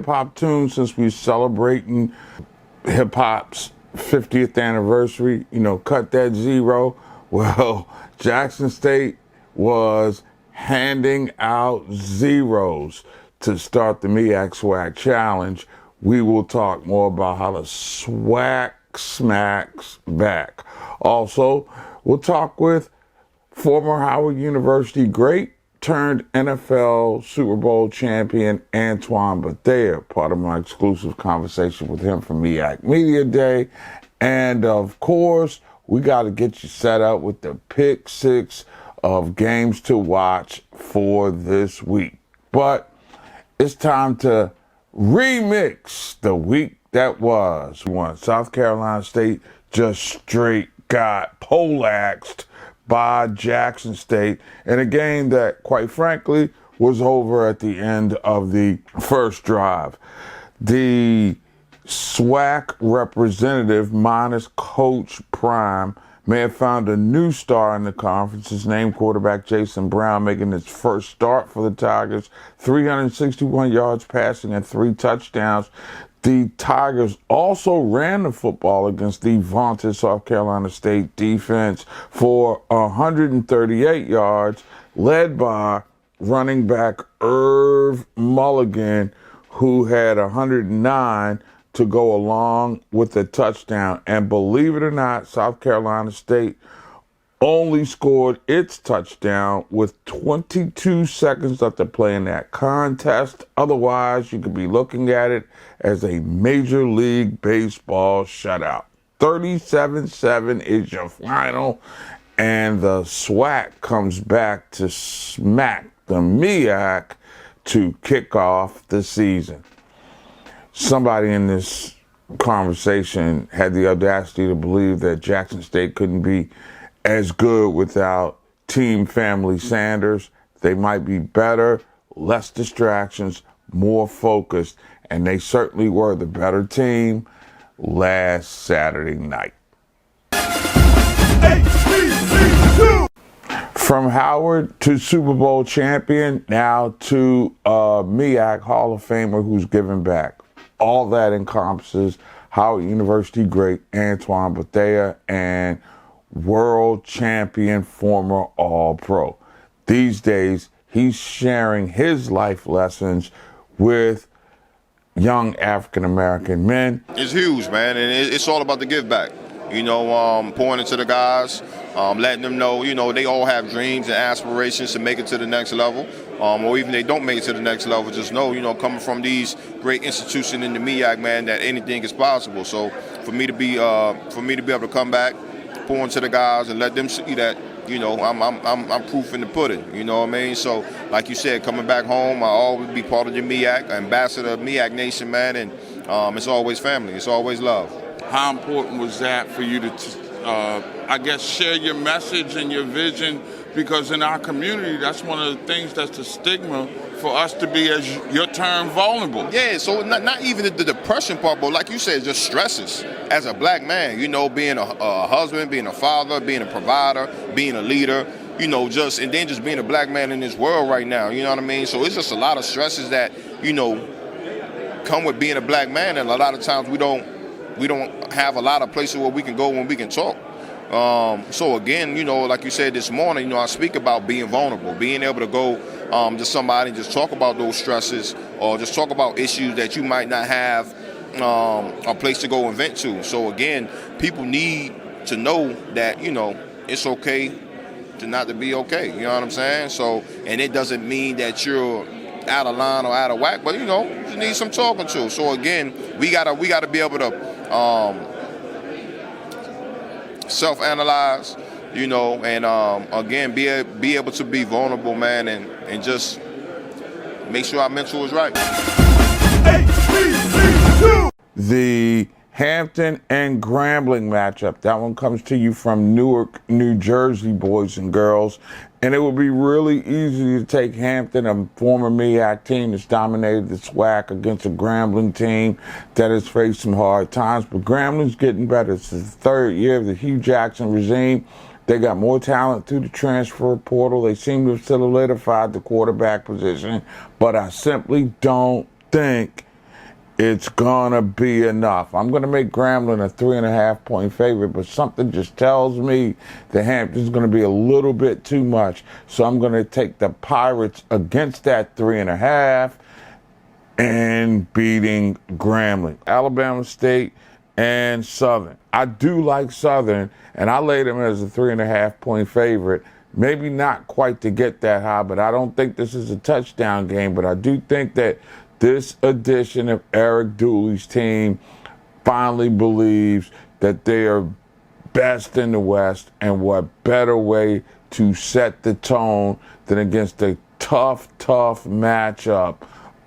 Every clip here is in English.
hip-hop tune since we're celebrating hip-hop's 50th anniversary. You know, cut that zero. Well, Jackson State was handing out zeros to start the MEAC Swag Challenge. We will talk more about how the swag smacks back. Also, we'll talk with former Howard University great turned NFL Super Bowl champion Antoine Bethea, part of my exclusive conversation with him from MEAC Media Day. And of course, we got to get you set up with the pick six of games to watch for this week. But it's time to remix the week that was. South Carolina State just straight got poleaxed by Jackson State in a game that, quite frankly, was over at the end of the first drive. The SWAC representative minus Coach Prime may have found a new star in the conference. His name, quarterback Jason Brown, making his first start for the Tigers. 361 yards passing and 3 touchdowns. The Tigers also ran the football against the vaunted South Carolina State defense for 138 yards, led by running back Irv Mulligan, who had 109 to go along with the touchdown. And believe it or not, South Carolina State only scored its touchdown with 22 seconds left to play in that contest. Otherwise, you could be looking at it as a Major League Baseball shutout. 37-7 is your final, and the SWAC comes back to smack the MEAC to kick off the season. Somebody in this conversation had the audacity to believe that Jackson State couldn't be as good without Team Family Sanders. They might be better, less distractions, more focused, and they certainly were the better team last Saturday night. HBCU! From Howard to Super Bowl champion, now to MEAC Hall of Famer who's giving back. All that encompasses Howard University great Antoine Bethea and world champion, former All-Pro. These days, he's sharing his life lessons with young African-American men. It's huge, man, and it's all about the give back. You know, pouring into the guys, letting them know, you know, they all have dreams and aspirations to make it to the next level, or even they don't make it to the next level, just know, you know, coming from these great institutions in the MEAC, man, that anything is possible. So for me to be able to come back, pour into the guys and let them see that, you know, I'm proof in the pudding, you know what I mean? So, like you said, coming back home, I always be part of the MEAC, ambassador of MEAC Nation, man, and it's always family, it's always love. How important was that for you to, I guess, share your message and your vision? Because in our community, that's one of the things that's the stigma for us to be, as your term, vulnerable. Yeah, so not even the depression part, but like you said, just stresses as a black man, you know, being a husband, being a father, being a provider, being a leader, you know, and then just being a black man in this world right now, you know what I mean? So it's just a lot of stresses that, you know, come with being a black man, and a lot of times we don't have a lot of places where we can go when we can talk. So again, you know, like you said this morning, you know, I speak about being vulnerable, being able to go to somebody and just talk about those stresses, or just talk about issues that you might not have a place to go and vent to. So again, people need to know that, you know, it's okay to not to be okay. You know what I'm saying? So, and it doesn't mean that you're out of line or out of whack, but you know, you need some talking to. So again, we gotta be able to self-analyze, you know, and again, be able to be vulnerable, man, and just make sure our mental is right. The Hampton and Grambling matchup. That one comes to you from Newark, New Jersey, boys and girls. And it would be really easy to take Hampton, a former MEAC team that's dominated the SWAC, against a Grambling team that has faced some hard times. But Grambling's getting better. It's the third year of the Hugh Jackson regime. They got more talent through the transfer portal. They seem to have solidified the quarterback position. But I simply don't think it's gonna be enough. I'm gonna make Grambling a 3.5 point favorite, but something just tells me the Hampton's gonna be a little bit too much. So I'm gonna take the Pirates against that 3.5 and beating Grambling. Alabama State and Southern. I do like Southern, and I laid them as a 3.5 point favorite. Maybe not quite to get that high, but I don't think this is a touchdown game. But I do think that this edition of Eric Dooley's team finally believes that they are best in the West, and what better way to set the tone than against a tough matchup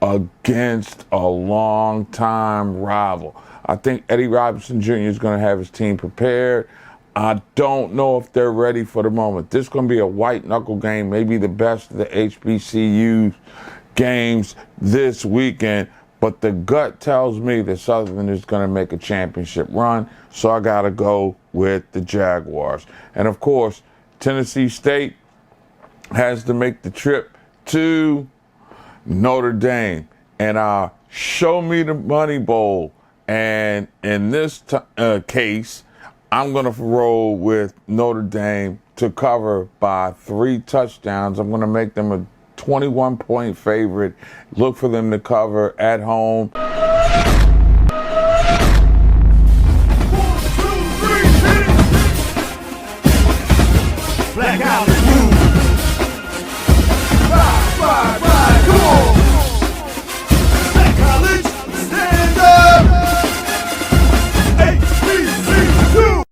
against a long-time rival. I think Eddie Robinson Jr. is going to have his team prepared. I don't know if they're ready for the moment. This is going to be a white-knuckle game, maybe the best of the HBCU games this weekend, but the gut tells me that Southern is going to make a championship run, so I got to go with the Jaguars. And, of course, Tennessee State has to make the trip to Notre Dame, and show me the money bowl. And in this case, I'm going to roll with Notre Dame to cover by 3 touchdowns. I'm going to make them a 21 point favorite. Look for them to cover at home.